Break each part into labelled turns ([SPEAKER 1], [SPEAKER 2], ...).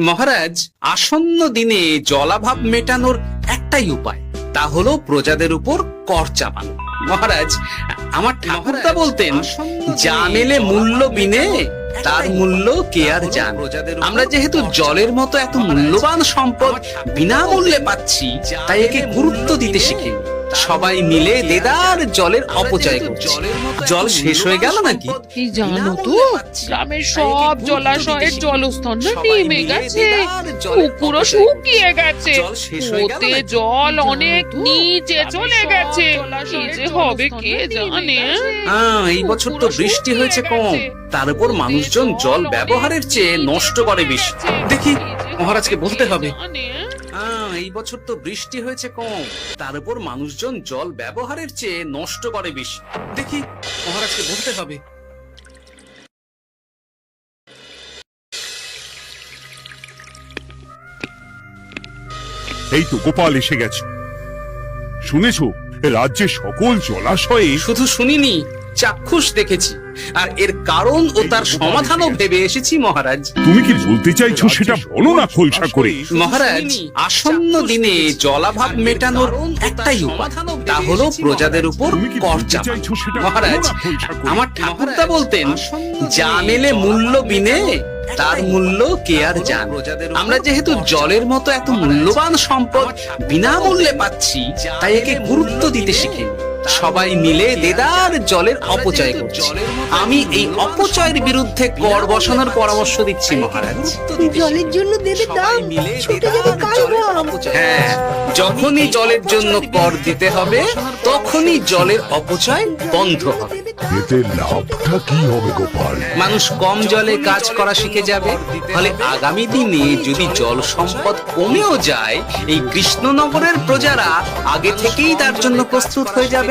[SPEAKER 1] মহারাজ, আসন্ন দিনে জলাভাব মেটানোর একটাই উপায়, তা হলো প্রজাদের উপর কর চাপানো। মহারাজ, আমার ঠাকুরদা বলতেন, যা মেলে মূল্য বিনে তার মূল্য কে আর জান। আমরা যেহেতু জলের মতো এত মূল্যবান সম্পদ বিনামূল্যে পাচ্ছি, তাই একে গুরুত্ব দিতে শিখিনি। সবাই মিলে দেদার জলের অপচয় করছে। জল শেষ হয়ে গেল নাকি?
[SPEAKER 2] এই জানো তো, গ্রামের সব জলাশয়ের জলস্তর নেমে গেছে, পুকুরও শুকিয়ে গেছে, ওতে জল অনেক নিচে চলে গেছে। কি যে হবে কে জানে।
[SPEAKER 1] এই বছর তো বৃষ্টি হয়েছে কম, তার উপর মানুষজন জল ব্যবহারের চেয়ে নষ্ট করে বেশি। দেখি, মহারাজকে বলতে হবে। এই বছর তো বৃষ্টি হয়েছে কম, তার উপর মানুষজন জল ব্যবহারের চেয়ে নষ্ট করে বেশি। দেখি, মহারাজকে বলতে হবে।
[SPEAKER 3] এই তো গোপাল এসে গেছে। শুনেছো, রাজ্যের সকল জলাশয়ে
[SPEAKER 1] শুধু শুনিনি, চাক্ষুষ দেখেছি, আর এর কারণ ও তার সমাধানও ভেবে এসেছি মহারাজ।
[SPEAKER 3] তুমি কি বলতে চাইছো সেটা বলো না খোলসা করে।
[SPEAKER 1] মহারাজ, আসন্ন দিনে জলাভাব মেটানোর একটাই উপায়, তা হলো প্রজাদের উপর কর চাপানো। মহারাজ, আমার ঠাকুরদা বলতেন, যা মেলে মূল্য বিনে তার মূল্য কে আর জান। আমরা যেহেতু জলের মতো এত মূল্যবান সম্পদ বিনামূল্যে পাচ্ছি, তাই একে গুরুত্ব দিতে শিখিনি। সবাই মিলে দেদার জলের অপচয় করছে। আমি এই অপচয়ের বিরুদ্ধে কর বসানোর পরামর্শ দিচ্ছি মহারাজ।
[SPEAKER 4] জলের জন্য দেবে দাম, ছুটে যাবে কালঘাম।
[SPEAKER 1] হ্যাঁ, যখনই জলের জন্য কর দিতে হবে, তখনই জলের অপচয় বন্ধ হবে।
[SPEAKER 3] এতে লাভটা কি হবে গোপাল?
[SPEAKER 1] মানুষ কম জলে কাজ করা শিখে যাবে, ফলে আগামী দিনে যদি জল সম্পদ কমেও যায়, এই কৃষ্ণনগরের প্রজারা আগে থেকেই তার জন্য প্রস্তুত হয়ে যাবেন।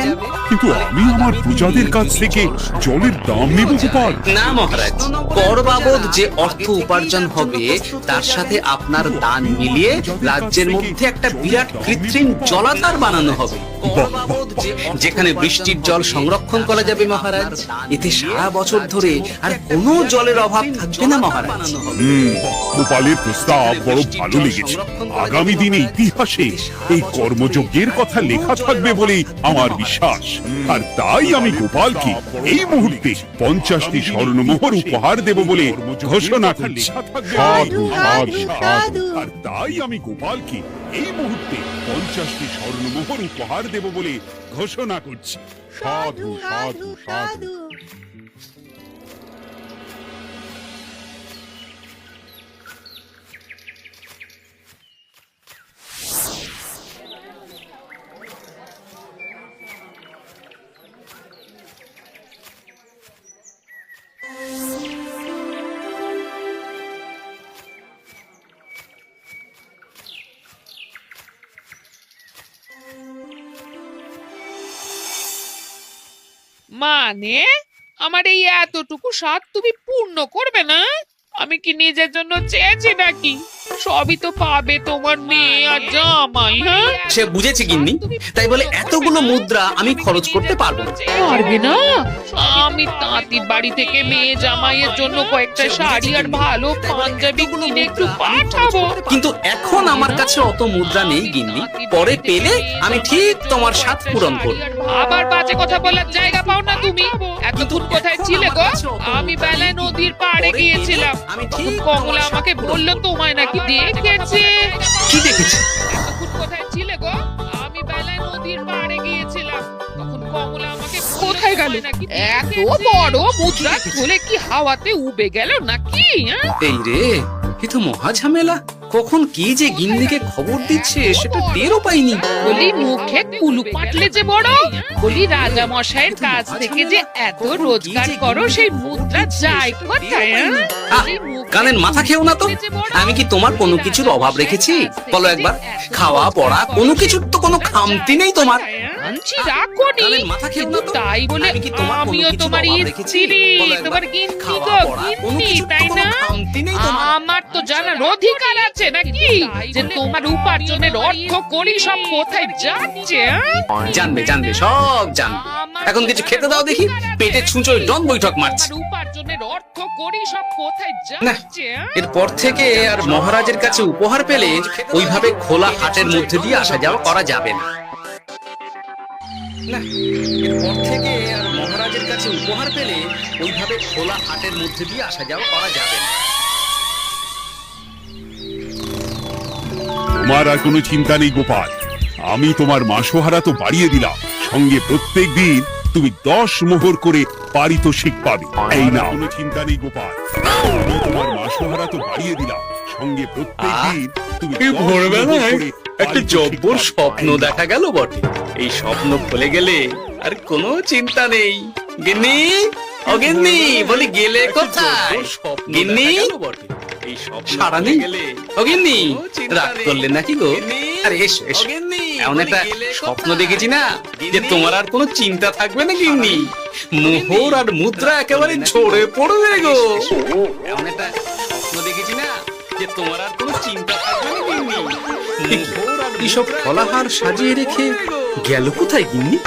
[SPEAKER 3] কিন্তু আমি আমার প্রজাদের কাছ থেকে জলের দাম নেব গোপাল?
[SPEAKER 1] না মহারাজ, কর বাবদ যে অর্থ উপার্জন হবে, তার সাথে আপনার দান মিলিয়ে রাজ্যের মধ্যে একটা বিরাট কৃত্রিম জলাধার বানানো হবে, যেখানে বৃষ্টির জল সংরক্ষণ করা যাবে মহারাজ। এতে সারা বছর ধরে আর কোনো জলের অভাব থাকবে না মহারাজ।
[SPEAKER 3] গোপালের প্রস্তাব বড় ভালো লেগেছে। আগামী দিনে ইতিহাসে এই কর্মযজ্ঞের কথা লেখা থাকবে বলে আমার বিশ্বাস। আর তাই আমি গোপালকে এই মুহূর্তে 50টি স্বর্ণমোহর উপহার দেব বলে ঘোষণা করছি। সাধু সাধু সাধু। আর তাই আমি গোপালকে এই মুহূর্তে 50টি স্বর্ণমোহর উপহার দেব বলে ঘোষণা করছি। সাধু সাধু সাধু।
[SPEAKER 2] মানে আমার এই এতটুকু স্বাদ তুমি পূর্ণ করবে না? আমি কি নিজের জন্য চেয়েছি নাকি? সবই তো পাবে তোমার মেয়ে আর জামাই। হ্যাঁ,
[SPEAKER 1] সে বুঝেছি গিন্নি, তাই বলে এতগুলো মুদ্রা আমি খরচ করতে পারবো না।
[SPEAKER 2] পারবে না? আমি তাঁতির বাড়ি থেকে মেয়ে জামাইয়ের জন্য কয়েকটা শাড়ি আর ভালো পাঞ্জাবি কিনে একটু পাঠাবো।
[SPEAKER 1] কিন্তু এখন আমার কাছে অত মুদ্রা নেই গিন্নি, পরে পেলে আমি ঠিক তোমার স্বাদ পূরণ করব।
[SPEAKER 2] আবার বাজে কথা বলার জায়গা পাও না তুমি। এতক্ষণ কোথায় ছিলে গো? আমি বেলায় নদীর পাড়ে গিয়েছিলাম, তখন কমলা আমাকে বললো তোমায় নাকি দেখেছে।
[SPEAKER 1] কি দেখেছি?
[SPEAKER 2] এতক্ষণ কোথায় ছিলে গো? আমি বেলায় নদীর পাড়ে গিয়েছিলাম, তখন কমলা আমাকে কোথায় গেল? এত বড় মুদ্রা খুলে কি হাওয়াতে উবে গেল নাকি?
[SPEAKER 1] এই রে, এ তো মহা ঝামেলা। কখন কি যে গিন্নিকে খবর দিচ্ছে সেটা টেরও পাইনি।
[SPEAKER 2] বলি মুখে কুলু পাটলে যে বড়, বলি রাজা মশাইয়ের কাছ থেকে যে এত রোজগার করো, সেই মুদ্রা যায় কোথায়?
[SPEAKER 1] কানের মাথা খেও না তো। আমি কি তোমার কোনো কিছুর অভাব রেখেছি? বলো একবার। খাওয়া পড়া কোনো কিছুর তো কোনো খামতি নেই তোমার।
[SPEAKER 2] আনছি রাখোনি, কিন্তু তাই বলে আমিও তোমার স্ত্রী, তোমার গিন্নি গো, গিন্নি, তাই না? আমার তো জানার অধিকার আছে নাকি যে তোমার উপার্জনের অর্থ করি সব কোথায় যাচ্ছে?
[SPEAKER 1] জানবে জানবে, সব জানবে। এখন কিছু খেতে দাও দেখি, পেটে ছুঁচোয় ডন বৈঠক মারছে।
[SPEAKER 2] উপার্জনের অর্থ করি সব কোথায়
[SPEAKER 1] না,
[SPEAKER 2] যাচ্ছে
[SPEAKER 1] এরপর থেকে আর মহারাজের কাছে উপহার পেলে ওইভাবে খোলা হাটের মধ্যে দিয়ে আসা যাওয়া করা যাবে না। না, এরপর থেকে আর মহারাজের কাছে উপহার পেলে ওইভাবে খোলা হাটের মধ্যে দিয়ে আসা যাওয়া করা যাবে না।
[SPEAKER 3] তোমার আর কোনো চিন্তা নেই গোপাল, আমি তোমার মাসোহারা তো বাড়িয়ে দিলাম, সঙ্গে প্রত্যেক দিন তুমি 10 মোহর করে পারিতোষিক পাবে। এই না, কোনো চিন্তা নেই গোপাল, আমি তোমার মাসোহারা তো বাড়িয়ে দিলাম, সঙ্গে প্রত্যেক দিন তুমি
[SPEAKER 1] এই
[SPEAKER 3] 10 মোহর
[SPEAKER 1] ভোরবেলায়
[SPEAKER 3] করে
[SPEAKER 1] একটা
[SPEAKER 3] পারিতোষিক
[SPEAKER 1] জব্বর
[SPEAKER 3] পাবে।
[SPEAKER 1] স্বপ্ন দেখা গেল বটে। এই স্বপ্ন খুলে গেলে আর কোনো চিন্তা নেই। গিন্নি, ও গিন্নি, বলি গেলে কোথায়? গিন্নি, সারা নেই। ও গিন্নি, রাগ করলে নাকি গো? আরে এসো এসো, এমন একটা স্বপ্ন দেখেছি না যে তোমার আর কোনো চিন্তা থাকবে না গিন্নি। মোহর আর মুদ্রা একেবারে ঝরে পড়বে গো। এমন একটা স্বপ্ন দেখেছি না যে তোমার আর কোনো চিন্তা থাকবে না গিন্নি। এইসব ফলাহার সাজিয়ে রেখে গেল কোথায় গিন্নি?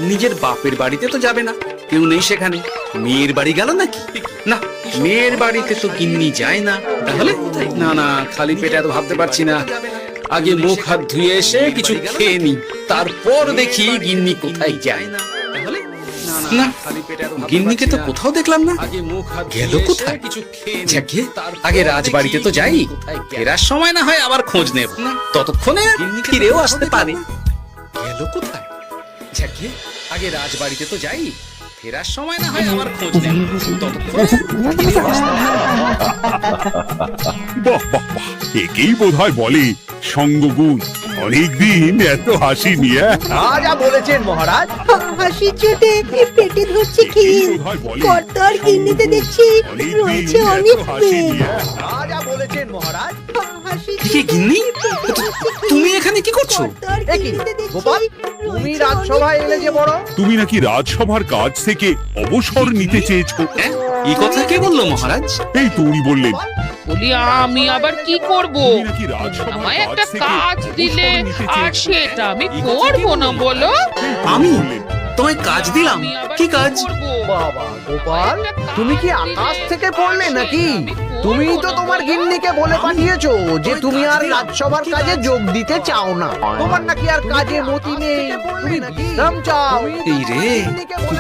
[SPEAKER 1] নিজের বাপের বাড়িতে তো যাবে না, কেউ নেই সেখানে। মেয়ের বাড়ি গেল নাকি? না, মেয়ের বাড়িতে তো গিন্নি যায় না। তাহলে না না, খালি পেটে এত ভাবতে পারছি না। আগে মুখ হাত ধুয়ে এসে কিছু খেয়ে নি, তারপর দেখি গিন্নি কোথায় যায়। তাহলে না, গিন্নিকে তো কোথাও দেখলাম না। গেল কোথায়? যাকে আগে রাজবাড়িতে তো যাই, ফেরার সময় না হয় আবার খোঁজ নেব, ততক্ষণে ফিরেও আসতে পারে। গেল কোথায়? যাকে আগে রাজবাড়িতে তো যাই, ফেরার সময় না হয় আবার খোঁজ নেব, ততক্ষণে ফিরেও আসতে পারে।
[SPEAKER 3] বাহ বাহ বাহ, একেই বোধহয় বলে সঙ্গগুণ। অনেকদিন এত হাসি নিয়ে
[SPEAKER 5] যা বলেছেন মহারাজ।
[SPEAKER 4] হাসির চোটে পেটে ধরছে খিল।
[SPEAKER 3] বোধহয় বলে
[SPEAKER 4] কর্তার গিন্নিতে দেখছি রয়েছে অনেক প্রেম।
[SPEAKER 5] যা বলেছেন মহারাজ।
[SPEAKER 4] হাসির
[SPEAKER 1] কি গিন্নি, তুমি এখানে কি করছো?
[SPEAKER 4] কর্তার
[SPEAKER 5] এ কি,
[SPEAKER 4] গিন্নিতে দেখছি
[SPEAKER 5] গোপাল, তুমি
[SPEAKER 4] রয়েছে
[SPEAKER 5] রাজসভায় এলে যে বড়।
[SPEAKER 3] তুমি নাকি রাজসভার কাজ থেকে অবসর নিতে চেয়েছো।
[SPEAKER 1] হ্যাঁ, এই কথা কে বললো মহারাজ?
[SPEAKER 3] এই তো উনি বললেন
[SPEAKER 2] বলি আমি আবার কি করব?
[SPEAKER 3] তুমি নাকি রাজসভার
[SPEAKER 2] আমায়
[SPEAKER 3] কাজ
[SPEAKER 2] একটা
[SPEAKER 3] থেকে
[SPEAKER 2] কাজ দিলে
[SPEAKER 3] অবসর নিতে
[SPEAKER 2] আর
[SPEAKER 3] চেয়েছো।
[SPEAKER 2] সেটা আমি করবো না বলো?
[SPEAKER 1] আমি
[SPEAKER 3] বললেন,
[SPEAKER 1] তোমায় কাজ দিলাম?
[SPEAKER 2] আমি আবার
[SPEAKER 1] কি কাজ?
[SPEAKER 2] করবো?
[SPEAKER 5] বাবা গোপাল, তুমি কি আকাশ থেকে পড়লে নাকি? তুমি তো তোমার গিন্নিকে বলে পাঠিয়েছো যে তুমি আর রাজসভার কাজে যোগ দিতে চাও না। তোমার নাকি আর কাজে মতি নেই, তুমি বিশ্রাম চাও।
[SPEAKER 1] এই রে,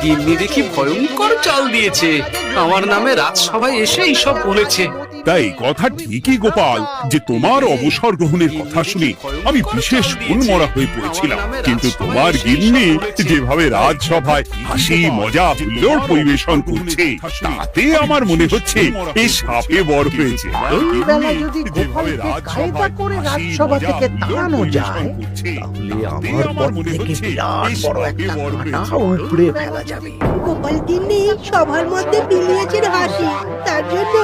[SPEAKER 1] গিন্নি দেখি ভয়ঙ্কর চাল দিয়েছে। আমার নামে রাজসভায় এসে এইসব বলেছে।
[SPEAKER 3] তাই কথা ঠিকই গোপাল, যে তোমার অবসর গ্রহণের কথা শুনে আমি বিশেষ মনমরা হয়ে পড়েছিলাম, কিন্তু তোমার গিন্নি যেভাবে রাজসভায় হাসি মজা হুল্লোড় পরিবেশন করছে, তাতে আমার মনে হচ্ছে এই সাপে বড় হয়েছে।
[SPEAKER 5] এই বেলা যদি গোপালকে কায়দা করে রাজসভা থেকে তাড়ানো যায়, তাহলে আমার পর থেকে বিরাট বড় একটা কাঁটা উপড়ে ফেলা যাবে।
[SPEAKER 4] গোপাল গিন্নি সবার মধ্যে বিলিয়েছেন হাসি, তার জন্য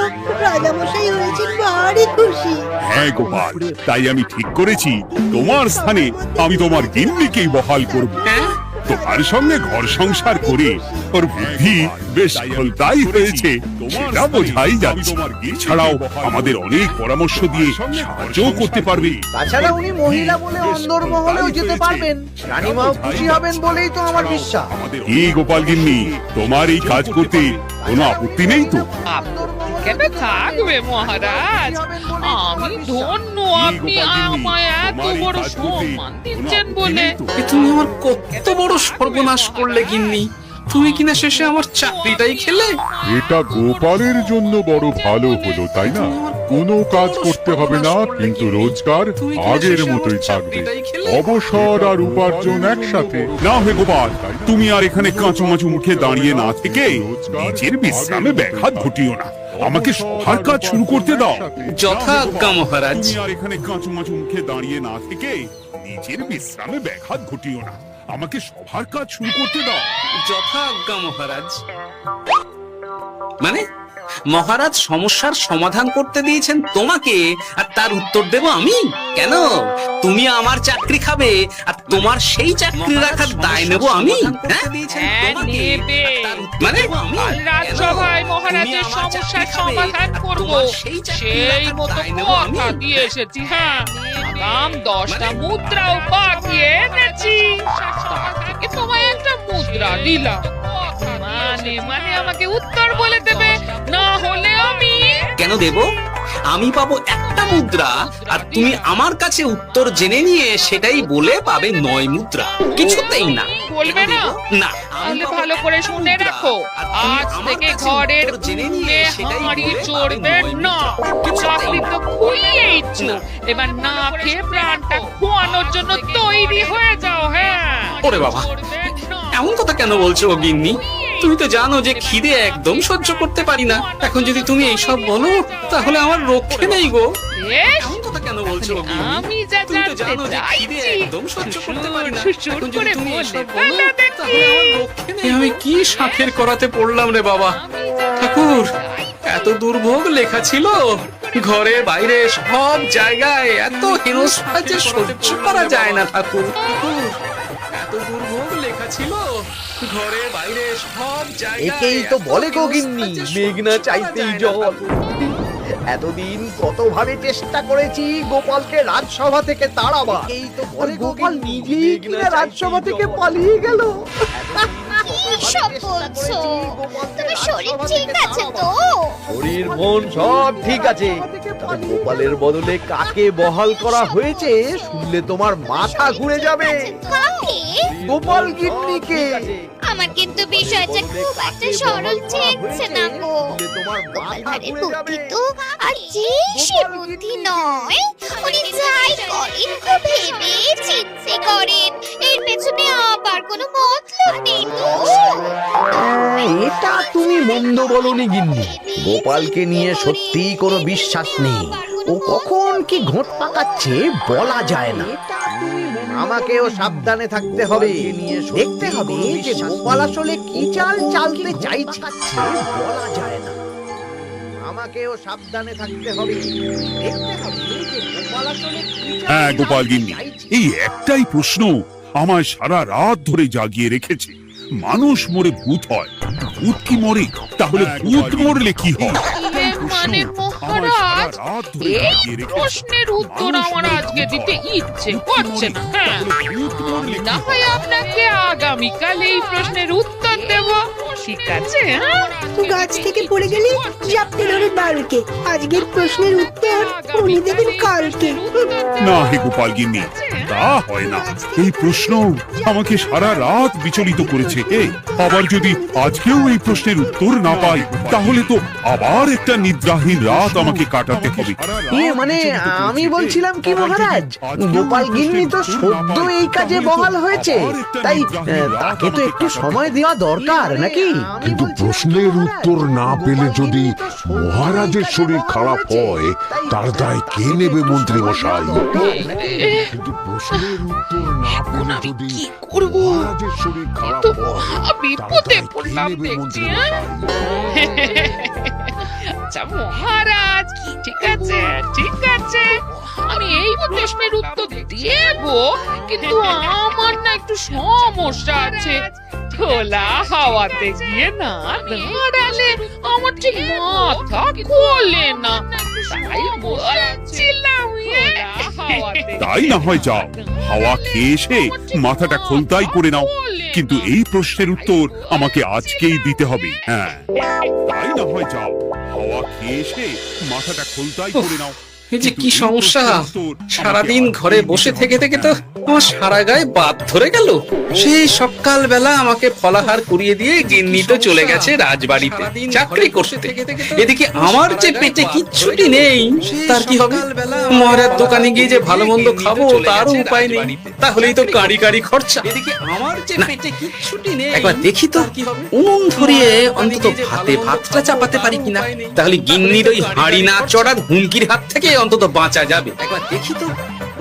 [SPEAKER 4] রাজামশাই হয়েছেন ভারী খুশি।
[SPEAKER 3] হ্যাঁ গোপাল, তাই আমি ঠিক করেছি তোমার স্থানে আমি তোমার গিন্নিকেই বহাল করব।
[SPEAKER 1] হ্যাঁ,
[SPEAKER 3] তোমার সঙ্গে ঘর সংসার করে ওর বুদ্ধি বেশ ফলদায়ী হয়েছে, সেটা বোঝাই যাচ্ছে। এছাড়াও আমাদের অনেক পরামর্শ দিয়ে সাহায্য করতে পারবে।
[SPEAKER 5] তাছাড়া উনি মহিলা বলে অন্দরমহলেও যেতে পারবেন, রানীমাও খুশি হবেন বলেই তো আমার বিশ্বাস।
[SPEAKER 3] কি গোপাল গিন্নি, তোমার এই কাজ করতে কোনো আপত্তি নেই তো?
[SPEAKER 2] কেন থাকবে মহারাজ? আমি ধন্য আপনি আমায় এত বড় সম্মান দিচ্ছেন বলে।
[SPEAKER 1] এ তুমি আমার কত বড় সর্বনাশ করলে গিন্নি। তুমি কিনা শেষে আমার চাকরিটাই খেলে।
[SPEAKER 6] এটা গোপালের জন্য বড় ভালো হলো, তাই না? কোনো কাজ করতে হবে না, কিন্তু রোজগার আগের মতোই থাকবে। অবসর আর উপার্জন একসাথে।
[SPEAKER 3] না হে গোপাল, তুমি আর এখানে কাঁচু মাচু মুখে দাঁড়িয়ে না থেকে নিজের বিশ্রামে ব্যাঘাত ঘটিও না। আমাকে সবার কাজ শুরু করতে দাও।
[SPEAKER 1] যথাজ্ঞা মহারাজ।
[SPEAKER 3] তুমি আর এখানে কাঁচু মাচু মুখে দাঁড়িয়ে না থেকে নিজের বিশ্রামে ব্যাঘাত ঘটিও না। আমাকে সবার কাজ শুরু করতে দাও।
[SPEAKER 1] যথাজ্ঞা মহারাজ। মানে মহারাজ সমস্যার সমাধান করতে দিয়েছেন তোমাকে, আর তার উত্তর দেব আমি? কেন? তুমি আমার চাকরি খাবে, আর তোমার সেই চাকরি রাখার দায় নেব আমি?
[SPEAKER 2] হ্যাঁ, নেবে।
[SPEAKER 1] মানে
[SPEAKER 2] কাল রাজসভায় মহারাজের সমস্যার সমাধান করব, সেই মতো কথা দিয়ে এসেছি। হ্যাঁ, আগাম 10টা মুদ্রাও পাঠিয়ে এনেছি। তার থেকে তোমায় একটা মুদ্রা দিলাম। মানে আমাকে উত্তর বলে দেবে, না হলে
[SPEAKER 1] কেন দেব? আমি পাবো একটা মুদ্রা, আর তুমি আমার কাছে উত্তর জেনে নিয়ে সেটাই বলে পাবে 9 মুদ্রা। কিছুতেই না।
[SPEAKER 2] বলবে না?
[SPEAKER 1] না।
[SPEAKER 2] তাহলে ভালো করে শুনে রাখো, আজ থেকে ঘরের উঠোনে হাঁড়ি চড়বে না। চাকরি তো খুললেই তো, এবার না খেয়ে প্রাণটা খোয়ানোর জন্য তৈরি হয়ে যাও। হ্যাঁ,
[SPEAKER 1] ওরে বাবা, এমন কথা কেন বলছো গো গিন্নি? তুমি তো জানো যে খিদে একদম সহ্য করতে পারি না। এখন যদি তুমি এইসব বলো তাহলে আমার রক্ষে নেই গো।
[SPEAKER 2] বেশ,
[SPEAKER 1] এমন কথা কেন বলছো গো গিন্নি?
[SPEAKER 2] আমি যা
[SPEAKER 1] তুমি তো
[SPEAKER 2] জানতে
[SPEAKER 1] জানো যে খিদে
[SPEAKER 2] চাইছি
[SPEAKER 1] একদম সহ্য করতে পারি না।
[SPEAKER 2] সুর
[SPEAKER 1] এখন
[SPEAKER 2] করে
[SPEAKER 1] যদি তুমি
[SPEAKER 2] বললে
[SPEAKER 1] এইসব
[SPEAKER 2] ফেলো
[SPEAKER 1] বলো
[SPEAKER 2] দেখি।
[SPEAKER 1] তাহলে আমার রক্ষে নেই। আমি কি শাঁখের করাতে পড়লাম রে বাবা। ঠাকুর, এত দুর্ভোগ লেখা ছিল। ঘরে বাইরে সব জায়গায় এত হেনস্থা যে সহ্য করা যায় না ঠাকুর। ঠাকুর, এত দুর্ভোগ লেখা ছিল। ঘরে বাইরে সব জায়গায়
[SPEAKER 5] একেই তো
[SPEAKER 1] এত
[SPEAKER 5] বলে গো
[SPEAKER 1] হেনস্থা
[SPEAKER 5] গিন্নি,
[SPEAKER 1] যে সহ্য
[SPEAKER 5] মেঘ না
[SPEAKER 1] করা
[SPEAKER 5] চাইতেই
[SPEAKER 1] যায় না
[SPEAKER 5] জল।
[SPEAKER 1] ঠাকুর।
[SPEAKER 5] এতদিন কতভাবে চেষ্টা করেছি গোপালকে রাজসভা থেকে তাড়াবার, আর গোপাল নিজেই কিনা রাজসভা থেকে পালিয়ে গেল।
[SPEAKER 7] সব বলছো? তোমার শরীর ঠিক আছে তো?
[SPEAKER 5] শরীর মন সব ঠিক আছে, তবে গোপালের বদলে কাকে বহাল করা হয়েছে শুনলে তোমার মাথা ঘুরে যাবে।
[SPEAKER 7] কাকে?
[SPEAKER 5] গোপাল গিন্নিকে।
[SPEAKER 7] আমার কিন্তু বিষয়টা খুব একটা সরল ঠেকছে না গো।
[SPEAKER 5] তোমার
[SPEAKER 7] গোপাল
[SPEAKER 5] মাথা
[SPEAKER 7] ভাঁড়ের
[SPEAKER 5] ঘুরে
[SPEAKER 7] বুদ্ধি
[SPEAKER 5] যাবে।
[SPEAKER 7] তো আর যে সে বুদ্ধি নয়। উনি যাই করেন খুব ভেবে চিন্তে করেন, এর পেছনে আবার কোনো মতলব নেই তো।
[SPEAKER 5] এটা তুমি মন্দ বলনি গিন্নি। গোপালকে নিয়ে সত্যি কোনো বিশ্বাস নেই। ও কখন কি ঘোট পাকাচ্ছে বলা যায় না। আমাকেও সাবধানে থাকতে হবে, দেখতে হবে যে গোপাল আসলে কি চাল চালতে চাইছে বলা যায় না। আমাকেও সাবধানে থাকতে হবে, দেখতে হবে যে গোপাল আসলে কি চাল
[SPEAKER 3] হ্যাঁ গোপাল গিন্নি,
[SPEAKER 5] চাইছে।
[SPEAKER 3] এই একটাই প্রশ্ন আমায় সারা রাত ধরে জাগিয়ে রেখেছে। মানুষ মরে ভূত হয়, ভূত কি মরে? তাহলে ভূত মরলে কি হয়?
[SPEAKER 2] মানে মহারাজ, এই প্রশ্নের উত্তর আমার আজকে দিতে ইচ্ছে করছে না। হ্যাঁ, না হয় আপনাকে আগামীকাল এই প্রশ্নের উত্তর দেব। ঠিক আছে? হ্যাঁ,
[SPEAKER 4] গাছ থেকে পড়ে গেলে জাপতে ধরে ডালকে। আজকের প্রশ্নের উত্তর উনি দেবেন কালকে।
[SPEAKER 3] না হে গোপাল গিন্নি, তা হয় না। এই প্রশ্ন আমাকে সারা রাত বিচলিত করেছে। আবার যদি আজকেও এই প্রশ্নের উত্তর না পাই তাহলে তো আবার একটা নিদ্রাহীন রাত আমাকে কাটাতে হবে।
[SPEAKER 5] মানে আমি বলছিলাম কি মহারাজ, গোপাল গিন্নি তো সদ্য এই কাজে বহাল হয়েছে, তাই তাকে তো একটু সময় দেওয়া দরকার নাকি?
[SPEAKER 6] কিন্তু প্রশ্নের উত্তর না পেলে যদি মহারাজের শরীর খারাপ হয় তার দায় কে নেবে মন্ত্রী মশাই? কিন্তু প্রশ্নের উত্তর না পেলে যদি
[SPEAKER 2] কি করব?
[SPEAKER 6] মহারাজের শরীর খারাপ
[SPEAKER 2] তো
[SPEAKER 6] হয় তার
[SPEAKER 2] বিপদে
[SPEAKER 6] দায় কে
[SPEAKER 2] পড়লাম
[SPEAKER 6] নেবে মন্ত্রী
[SPEAKER 2] দেখছি।
[SPEAKER 6] মশাই?
[SPEAKER 2] আচ্ছা মহারাজ, ঠিক আছে ঠিক আছে, আমি এই প্রশ্নের উত্তর দেব, কিন্তু আমার না একটু সমস্যা আছে। খোলা হাওয়াতে গিয়ে না দাঁড়ালে আমার ঠিক মাথা খোলে না, তাই বলছিলাম।
[SPEAKER 3] তাই না হয় যাও, হাওয়া খেয়ে এসে মাথাটা খোলতাই করে নাও। কিন্তু এই প্রশ্নের উত্তর আমাকে আজকেই দিতে হবে। হ্যাঁ, তাই না হয় যাও, হাওয়া খেয়ে এসে মাথাটা খোলতাই করে নাও।
[SPEAKER 1] এই যে কি সমস্যা, সারাদিন ঘরে বসে থেকে থেকে তো আমার সারা গায়ে বাত ধরে গেল। সেই সকাল বেলা আমাকে ফলাহার করিয়ে দিয়ে গিন্নি তো চলে গেছে রাজবাড়িতে চাকরি করতে। এদিকে আমার যে পেটে কিচ্ছুটি নেই, তার কি হবে? মহারাজ দোকানে গিয়ে যে ভালো মন্দ খাবো তারও উপায় নেই, তাহলেই তো কাঁড়ি কাঁড়ি খরচা। এদিকে আমার যে পেটে কিচ্ছুটি নেই, একবার দেখি তো উনুন ধরিয়ে অন্তত ভাতটা চাপাতে পারি কিনা, তাহলে গিন্নির ওই হাঁড়ি না চড়ার হুমকির হাত থেকে অন্তত বাঁচা যাবে। একবার দেখি তো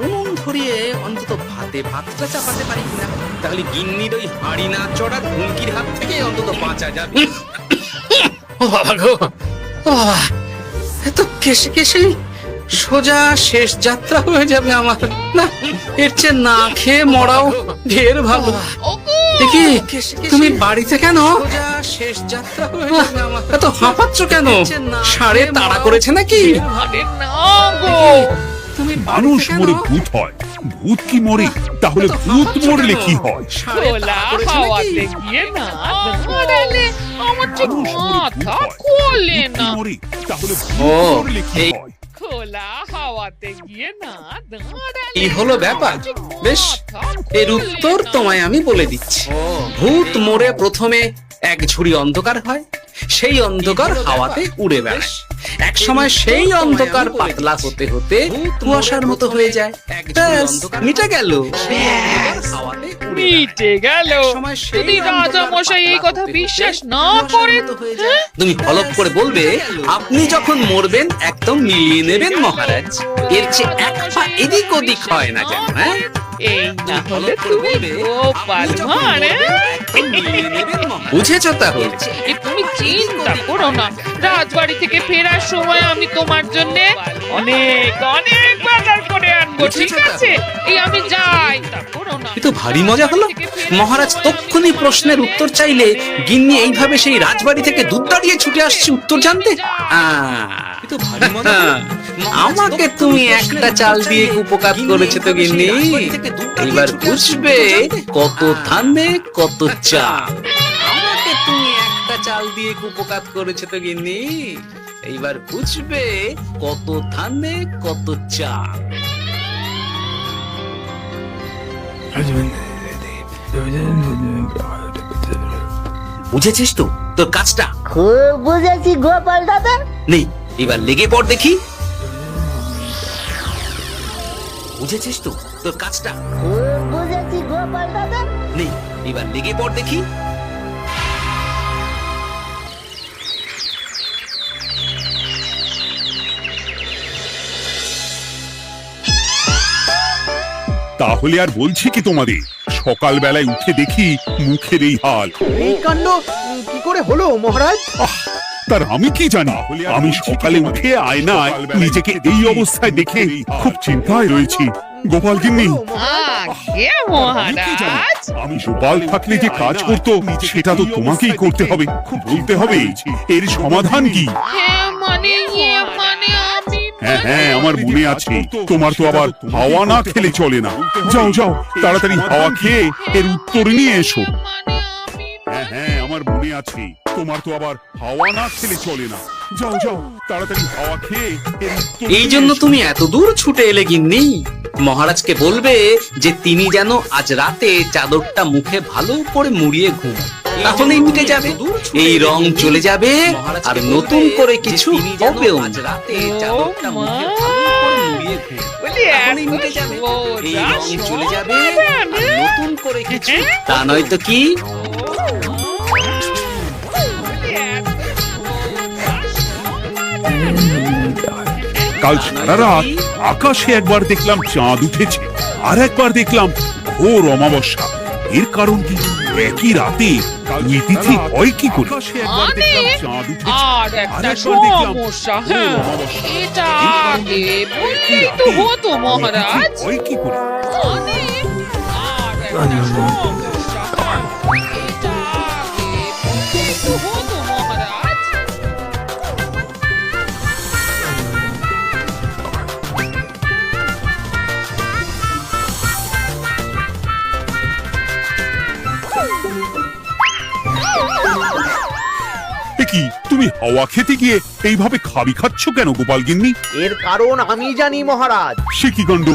[SPEAKER 1] উনুন ধরিয়ে অন্তত ভাতটা চাপাতে পারি কিনা, তাহলে গিন্নির ওই হাঁড়ি না চড়ার হুমকির হাত থেকে অন্তত বাঁচা যাবে। ও বাবা গো, ও বাবা, এত কেসে কেসে সোজা শেষ যাত্রা হয়ে যাবে আমার। না, এর চেয়ে না খেয়ে মরাও ঢের ভালো। দেখি তুমি বাড়িতে কেন? শেষ যাত্রা হয়ে যাবে আমার। এত হাঁপাচ্ছ কেন? সাড়ে তাড়া করেছে নাকি?
[SPEAKER 2] আরে না গো,
[SPEAKER 3] মানুষ মরে ভূত হয়, ভূত কি মরে? তাহলে ভূত মরলে কি হয়?
[SPEAKER 2] খোলা হাওয়াতে গিয়ে না দাঁড়ালে আমার ঠিক মাথা খোলে না।
[SPEAKER 3] তাহলে
[SPEAKER 1] ও,
[SPEAKER 3] ভূত মরলে কি
[SPEAKER 1] এই-
[SPEAKER 3] হয়?
[SPEAKER 2] খোলা হাওয়াতে গিয়ে না দাঁড়ালে
[SPEAKER 1] এই হলো ব্যাপার। বেশ, এর উত্তর তোমায় আমি বলে দিচ্ছি। ভূত মরে প্রথমে এক ঝুড়ি অন্ধকার হয়, সেই অন্ধকার হাওয়াতে উড়ে বেড়ায়। এক সময় সেই অন্ধকার পাতলা হতে হতে কুয়াশার মতো হয়ে যায়। ব্যাস, মিটে গেল। হাওয়াতে উড়ে বেড়ায়।
[SPEAKER 2] মিটে গেল।
[SPEAKER 1] একসময় সেই
[SPEAKER 2] যদি রাজা মশাই এই কথা বিশ্বাস না করেন,
[SPEAKER 1] তুমি হলপ করে বলবে আপনি যখন মরবেন একদম মিলিয়ে নেবেন মহারাজ। এর চেয়ে এক পা এদিক ওদিক হয় না যেন। হ্যাঁ,
[SPEAKER 2] এই না হলে তুমি গোপাল ভাঁড়,
[SPEAKER 1] বুঝেছ তাহলে?
[SPEAKER 2] তুমি চিন্তা করো না, রাজবাড়ি থেকে ফেরার সময় আমি তোমার জন্য অনেক অনেক বাজার করে আনবো, ঠিক আছে? এই আমি যাই, করো না।
[SPEAKER 1] এ তো ভারী মজা হলো। মহারাজ তক্ষুনি প্রশ্নের উত্তর চাইলে গিন্নি এইভাবে সেই রাজবাড়ি থেকে দুধ দাঁড়িয়ে ছুটে আসছে উত্তর জানতে। আমাকে তুমি একটা চাল দিয়ে উপকার করেছো তো গিন্নি। এবার বুঝবে কত ধানে কত চাল। আমাকে তুমি একটা চাল দিয়ে উপকার করেছো তো গিন্নি। এইবার বুঝবে কত ধানে কত চাল। বুঝেছিস তো তোর কাজটা?
[SPEAKER 4] খুব বুঝেছি গোপাল দাদা।
[SPEAKER 1] নেই, এবার লেগে পড় দেখি। বুঝেছিস তো তোর কাজটা?
[SPEAKER 4] খুব বুঝেছি গোপাল দাদা।
[SPEAKER 1] নেই, এবার লেগে পড় দেখি।
[SPEAKER 3] তাহলে আর বলছি কি তোমাদের, সকাল বেলায় উঠে দেখি মুখের এই হাল।
[SPEAKER 5] এই কাণ্ড কি করে হলো মহারাজ?
[SPEAKER 3] তার আমি কি জানি। আমি সকালে উঠে আয়নায় নিজেকে এই অবস্থায় দেখে খুব চিন্তায় রয়েছি। গোপাল গিন্নি,
[SPEAKER 2] আগে মহারাজ,
[SPEAKER 3] আমি গোপাল থাকলে যে কাজ করতো সেটা তো তোমাকেই করতে হবে। বলতে হবে এর সমাধান কি।
[SPEAKER 2] মানে আমি
[SPEAKER 3] হ্যাঁ হ্যাঁ, আমার মনে আছে। তোমার তো আবার হাওয়া না খেলে চলে না। যাও যাও, তাড়াতাড়ি হাওয়া খেয়ে এর উত্তর নিয়ে এসো। হ্যাঁ হ্যাঁ, আমার মনে আছে। তোমার তো আবার হাওয়া না খেলে চলে না। যাও যাও, তাড়াতাড়ি হাওয়া খেয়ে এর উত্তর
[SPEAKER 1] এই
[SPEAKER 3] নিয়ে
[SPEAKER 1] জন্য
[SPEAKER 3] এসো।
[SPEAKER 1] তুমি এত দূর ছুটে এলে গিন্নি। মহারাজকে বলবে যে তিনি যেন আজ রাতে চাদরটা মুখে ভালো করে মুড়িয়ে ঘুমান, তাহলেই মিটে যাবে। এই রং চলে যাবে আর নতুন করে কিছু হবেও না। চাদরটা মুখে ভালো করে মুড়িয়ে ঘুমান,
[SPEAKER 2] বলি
[SPEAKER 1] তাহলেই মিটে যাবে। এই রং চলে যাবে আর নতুন করে কিছু, তা নয় তো কি?
[SPEAKER 3] কাল সারা রাত আকাশে একবার দেখলাম চাঁদ উঠেছে, আর একবার দেখলাম ঘোর অমাবস্যা। এর কারণ কি? একই রাতে দুই তিথি হয় কি করে?
[SPEAKER 2] আর একটা সমস্যা, হ্যাঁ, এটা আগে বললেই তো হতো মহারাজ।
[SPEAKER 3] হয় কি করে?
[SPEAKER 2] আর একটা সমস্যা, এটা আগে বললেই তো হতো মহারাজ।
[SPEAKER 3] এ কি, তুমি হাওয়া খেতে গিয়ে এইভাবে খাবি খাচ্ছ কেন গোপাল গিন্নি?
[SPEAKER 5] এর কারণ আমি জানি মহারাজ।
[SPEAKER 3] সে কি কাণ্ড!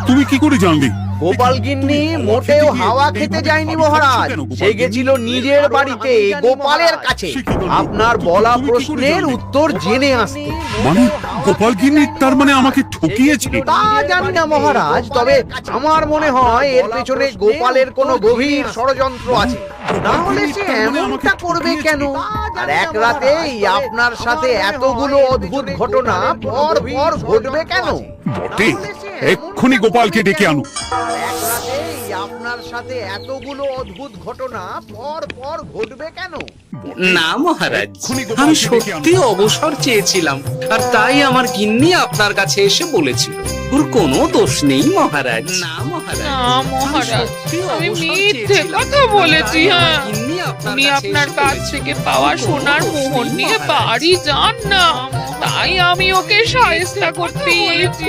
[SPEAKER 3] তুমি কি করে জানলে?
[SPEAKER 5] গোপাল গিন্নি মোটেও হাওয়া খেতে যায়নি মহারাজ, সে গেছিল নিজের বাড়িতে গোপালের কাছে আপনার বলা প্রশ্নের উত্তর জেনে আসতে।
[SPEAKER 3] মানে গোপাল গিন্নি তার মানে আমাকে ঠকিয়েছে?
[SPEAKER 5] তা জানি না মহারাজ, তবে আমার মনে হয় এর পেছনে গোপালের কোনো গভীর ষড়যন্ত্র আছে। না হলে সে এমনটা করবে কেন? আর এক রাতেই আপনার সাথে এতগুলো অদ্ভুত ঘটনা পর পর ঘটবে কেন?
[SPEAKER 3] বটে, এক্ষুনি গোপালকে ডেকে আনো।
[SPEAKER 5] এক রাতেই আপনার সাথে এতগুলো অদ্ভুত ঘটনা পর পর ঘটবে কেন?
[SPEAKER 1] না মহারাজ, আমি সত্যি অবসর চেয়েছিলাম, আর তাই আমার গিন্নি আপনার কাছে এসে বলেছিল। ওর কোনো দোষ নেই মহারাজ। না মহারাজ,
[SPEAKER 2] না মহারাজ, আমি মিথ্যে কথা বলেছি। হ্যাঁ, উনি আপনার কাছ থেকে পাওয়া সোনার মোহর নিয়ে বাড়ি যান না, তাই আমি ওকে সাহায্য করতে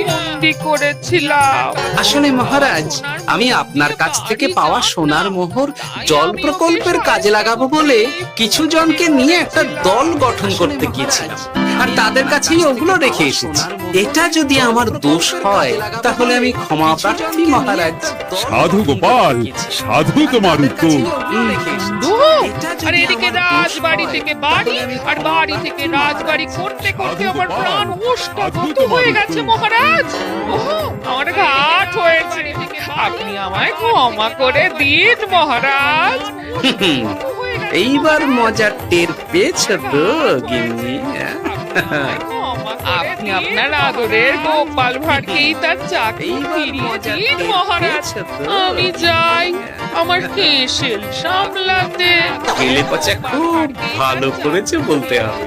[SPEAKER 2] বন্দি করেছিলাম।
[SPEAKER 1] আসলে মহারাজ, আমি আপনার কাছ থেকে পাওয়া সোনার মোহর জল প্রকল্পের কাজে লাগাবো বলে কিছু জনকে নিয়ে একটা দল গঠন করতে গিয়েছিলাম, আর তাদের কাছেই ওগুলো রেখে এসেছি। এটা যদি আমার দোষ হয় তাহলে আমি ক্ষমা প্রার্থী মহারাজ।
[SPEAKER 3] সাধু গোপাল, সাধু তোমার উত্তর।
[SPEAKER 2] আর এদিকে রাজবাড়ি থেকে বাড়ি আর বাড়ি থেকে রাজবাড়ি করতে করতে আমার প্রাণ ওষ্ঠাগত হয়ে গেছে মহারাজ। আমার ঘাট হয়েছে, আপনি আমায় ক্ষমা করে দিন মহারাজ।
[SPEAKER 1] এইবার মজার টের পেয়েছ তো গিন্নি?
[SPEAKER 2] আপনি আপনার আদরের গোপাল ভাঁড়কেই তার চাকরি ফিরিয়ে দিন মহারাজ। আমি যাই আমার হেসেল সামলাতে।
[SPEAKER 1] গেলে পচা খুব ভালো করেছে বলতে হবে।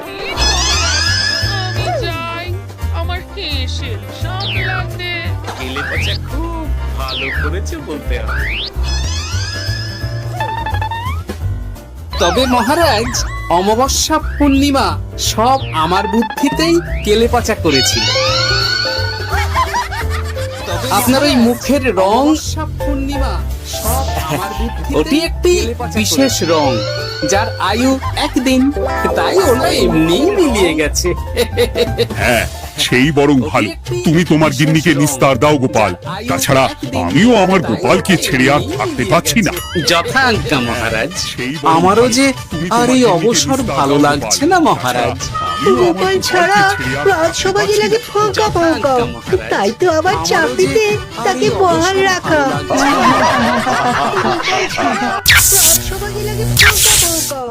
[SPEAKER 2] আমি যাই আমার হেসেল সামলাতে।
[SPEAKER 1] গেলে পচা খুব ভালো করেছে বলতে হবে। তবে মহারাজ, অমাবস্যা পূর্ণিমা সব আমার বুদ্ধিতেই কেলেপচা করেছিল। আপনার ওই মুখের রং পূর্ণিমা সব আমার বুদ্ধিতে, ওটি একটি বিশেষ রং যার আয়ু একদিন, তাই ওটা এমনিই মিলিয়ে গেছে।
[SPEAKER 3] হ্যাঁ, সেই বরং ভালো। তুমি তোমার গিন্নিকে নিস্তার দাও গোপাল, তাছাড়া আমিও আমার গোপালকে ছেড়ে আর থাকতে পারছি না।
[SPEAKER 1] যথাজ্ঞা মহারাজ। আমারও যে আর এই অবসর ভালো লাগছে না মহারাজ।
[SPEAKER 4] গোপাল ছাড়া রাজসভা যে লাগে ফাঁকা ফাঁকা, তাই তো আবার চাকরিতে তাকে বহাল রাখা। রাজসভা যে লাগে ফাঁকা ফাঁকা।